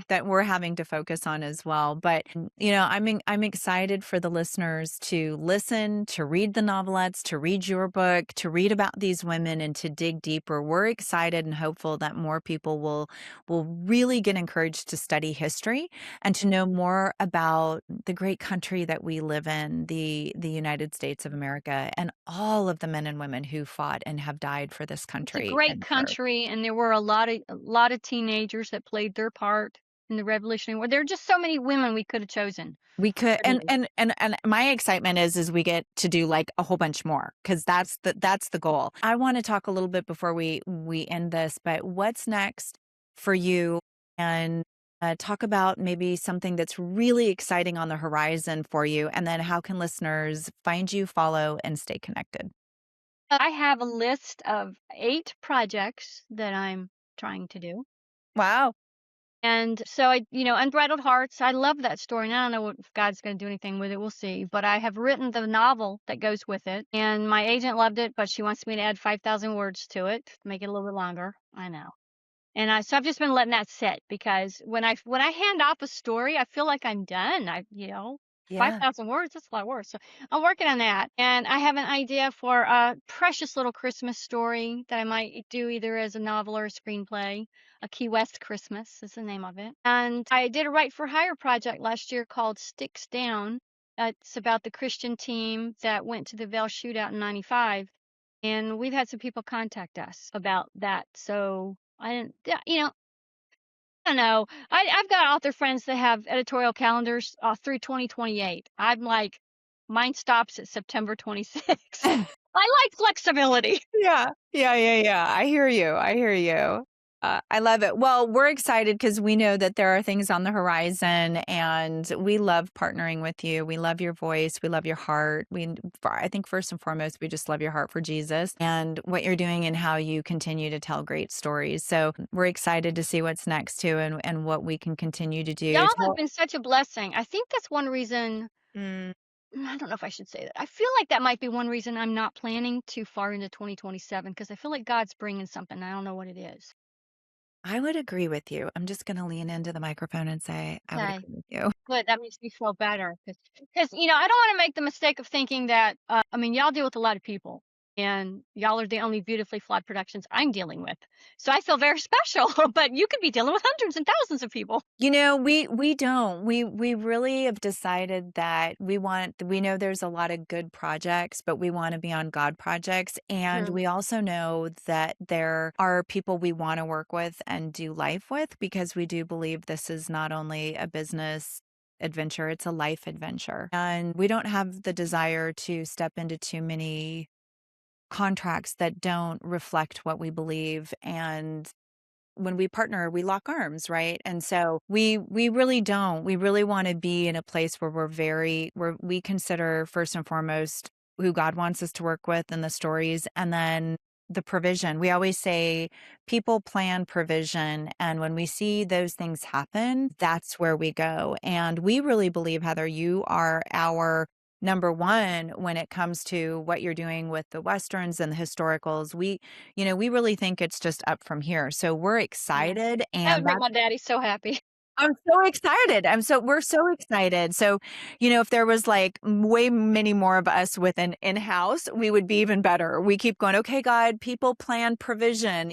that we're having to focus on as well. But, I'm excited for the listeners to listen, to read the novelettes, to read your book, to read about these women and to dig deeper. We're excited and hopeful that more people will really get encouraged to study history and to know more about the great country that we live in, the United States of America, and all of the men and women who fought and have died for this It's a country great and for country, and there were a lot of teenagers that played their part in the Revolutionary War. There are just so many women we could have chosen. we could. I and mean, and and and my excitement is we get to do like a whole bunch more, because that's the goal. I want to talk a little bit before we end this, but what's next for you, and talk about maybe something that's really exciting on the horizon for you, and then how can listeners find you, follow, and stay connected? I have a list of 8 projects that I'm trying to do. Wow. And so Unbridled Hearts, I love that story. And I don't know if God's going to do anything with it. We'll see. But I have written the novel that goes with it. And my agent loved it, but she wants me to add 5,000 words to it, make it a little bit longer. I know. So I've just been letting that sit, because when I hand off a story, I feel like I'm done. Yeah. 5,000 words, that's a lot of words. So I'm working on that. And I have an idea for a precious little Christmas story that I might do either as a novel or a screenplay. A Key West Christmas is the name of it. And I did a Write for Hire project last year called Sticks Down. It's about the Christian team that went to the Vail shootout in 95. And we've had some people contact us about that. So I didn't, yeah, I don't know. I've got author friends that have editorial calendars through 2028. I'm like, mine stops at September 26th. I like flexibility. Yeah. Yeah, yeah, yeah. I hear you. I hear you. I love it. Well, we're excited because we know that there are things on the horizon, and we love partnering with you. We love your voice. We love your heart. I think first and foremost, we just love your heart for Jesus and what you're doing and how you continue to tell great stories. So we're excited to see what's next too, and what we can continue to do. Y'all have been such a blessing. I think that's one reason. Mm, I don't know if I should say that. I feel like that might be one reason I'm not planning too far into 2027, because I feel like God's bringing something. I don't know what it is. I would agree with you. I'm just going to lean into the microphone and say I would Okay. agree with you. Good. That makes me feel better, because I don't want to make the mistake of thinking that. I mean, y'all deal with a lot of people. And y'all are the only beautifully flawed productions I'm dealing with. So I feel very special, but you could be dealing with hundreds and thousands of people. We don't. We really have decided that we know there's a lot of good projects, but we want to be on God projects. And True. we also know that there are people we want to work with and do life with, because we do believe this is not only a business adventure, it's a life adventure. And we don't have the desire to step into too many contracts that don't reflect what we believe. And when we partner, we lock arms, right? And so we really don't. We really want to be in a place where where we consider first and foremost who God wants us to work with and the stories, and then the provision. We always say people plan provision, and when we see those things happen, that's where we go. And we really believe, Heather, you are our number one when it comes to what you're doing with the Westerns and the historicals. We really think it's just up from here. So we're Yeah. excited, That and would make my daddy so happy. I'm so excited. We're so excited. So, if there was like way many more of us with an in-house, we would be even better. We keep going, okay, God, people plan provision,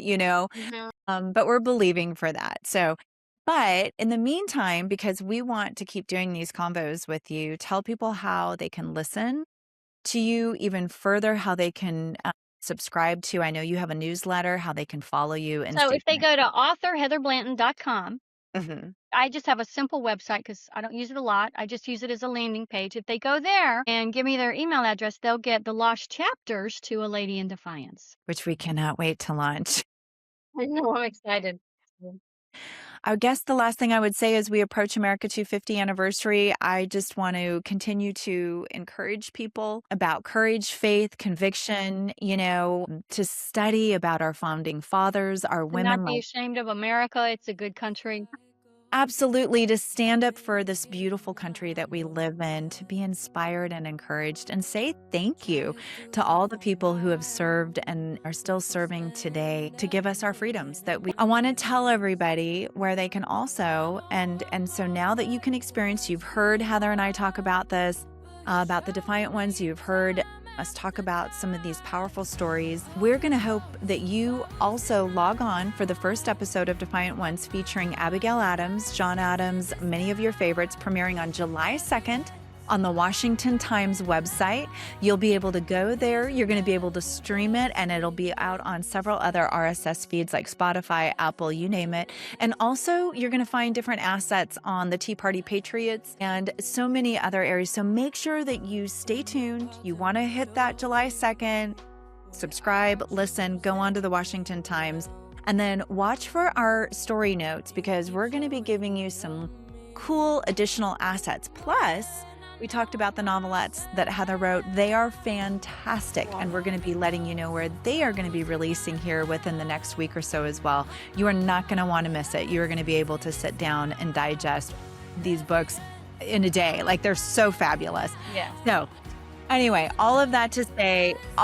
but we're believing for that. So, but in the meantime, because we want to keep doing these combos with you, tell people how they can listen to you even further, how they can subscribe to. I know you have a newsletter, how they can follow you and So stay if they go to authorheatherblanton.com, connected. I just have a simple website because I don't use it a lot. I just use it as a landing page. If they go there and give me their email address, they'll get the lost chapters to A Lady in Defiance. Which we cannot wait to launch. I know, I'm excited. I guess the last thing I would say as we approach America 250 anniversary, I just want to continue to encourage people about courage, faith, conviction, to study about our founding fathers, our To not women. be ashamed of America. It's a good country. Absolutely, to stand up for this beautiful country that we live in, to be inspired and encouraged, and say thank you to all the people who have served and are still serving today to give us our freedoms I want to tell everybody where they can also, and so now that you can experience, you've heard Heather and I talk about this, about the Defiant Ones, you've heard us talk about some of these powerful stories. We're going to hope that you also log on for the first episode of Defiant Ones featuring Abigail Adams, John Adams, many of your favorites, premiering on July 2nd on the Washington Times website. You'll be able to go there. You're going to be able to stream it, and it'll be out on several other RSS feeds like Spotify, Apple, you name it. And also, you're going to find different assets on the Tea Party Patriots and so many other areas. So make sure that you stay tuned. You want to hit that July 2nd, subscribe, listen, go on to the Washington Times, and then watch for our story notes, because we're going to be giving you some cool additional assets. Plus, we talked about the novelettes that Heather wrote. They are fantastic, and we're going to be letting you know where they are going to be releasing here within the next week or so as well. You are not going to want to miss it. You are going to be able to sit down and digest these books in a day. Like, they're so fabulous. Yeah. So anyway, all of that to say, The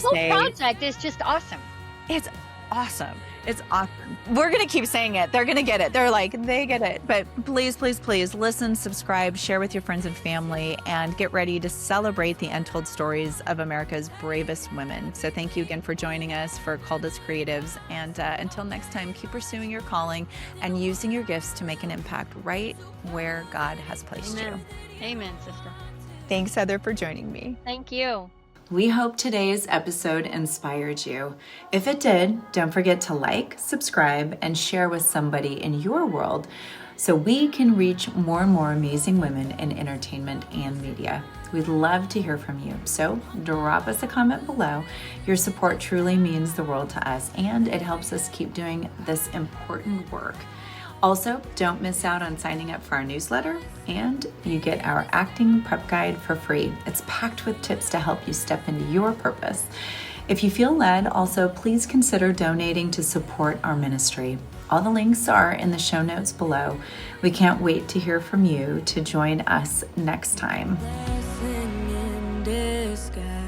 whole project is just awesome. it's awesome. It's awesome. We're going to keep saying it. They're going to get it. They get it. But please, please, please listen, subscribe, share with your friends and family, and get ready to celebrate the untold stories of America's bravest women. So thank you again for joining us for Called Us Creatives. And until next time, keep pursuing your calling and using your gifts to make an impact right where God has placed you. Amen, sister. Thanks, Heather, for joining me. Thank you. We hope today's episode inspired you. If it did, don't forget to like, subscribe, and share with somebody in your world so we can reach more and more amazing women in entertainment and media. We'd love to hear from you. So drop us a comment below. Your support truly means the world to us, and it helps us keep doing this important work. Also, don't miss out on signing up for our newsletter, and you get our acting prep guide for free. It's packed with tips to help you step into your purpose. If you feel led, also please consider donating to support our ministry. All the links are in the show notes below. We can't wait to hear from you to join us next time. Blessing in disguise.